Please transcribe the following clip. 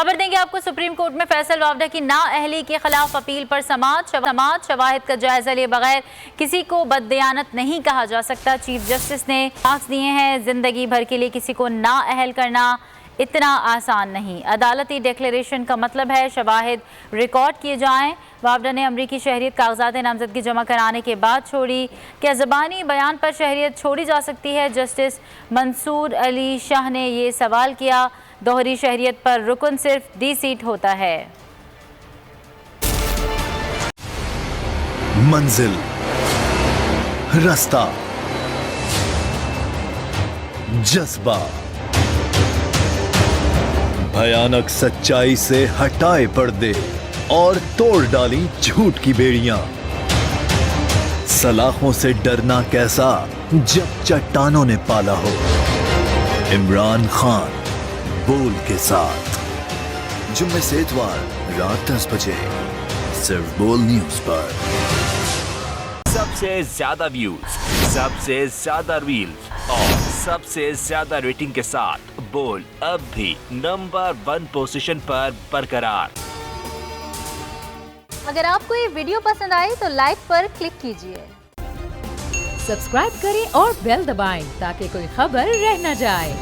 खबर देंगे आपको सुप्रीम कोर्ट में फैसल वावडा की नाअहली के खिलाफ अपील पर समाअत शवाहिद का जायजा लिए बगैर किसी को बददियानत नहीं कहा जा सकता। चीफ जस्टिस ने मार्क्स दिए हैं, जिंदगी भर के लिए किसी को नाअहल करना इतना आसान नहीं। अदालती डिक्लेरेशन का मतलब है शवाहिद रिकॉर्ड किए जाएं। वावडा ने अमरीकी शहरियत कागजात नामजदगी जमा कराने के बाद छोड़ी। क्या ज़बानी बयान पर शहरियत छोड़ी जा सकती है? जस्टिस मंसूर अली शाह ने ये सवाल किया। दोहरी शहरियत पर रुकन सिर्फ डी सीट होता है। मंजिल, रास्ता, जज्बा, भयानक सच्चाई से हटाए पर्दे और तोड़ डाली झूठ की बेड़ियां। सलाखों से डरना कैसा जब चट्टानों ने पाला हो। इमरान खान बोल के साथ जुम्मे से इतवार रात 10 बजे सिर्फ बोल न्यूज पर। सबसे ज्यादा व्यूज, सबसे ज्यादा रील्स और सबसे ज्यादा रेटिंग के साथ बोल अब भी नंबर 1 पोजीशन पर बरकरार। अगर आपको ये वीडियो पसंद आए तो लाइक पर क्लिक कीजिए, सब्सक्राइब करें और बेल दबाएं ताकि कोई खबर रह न जाए।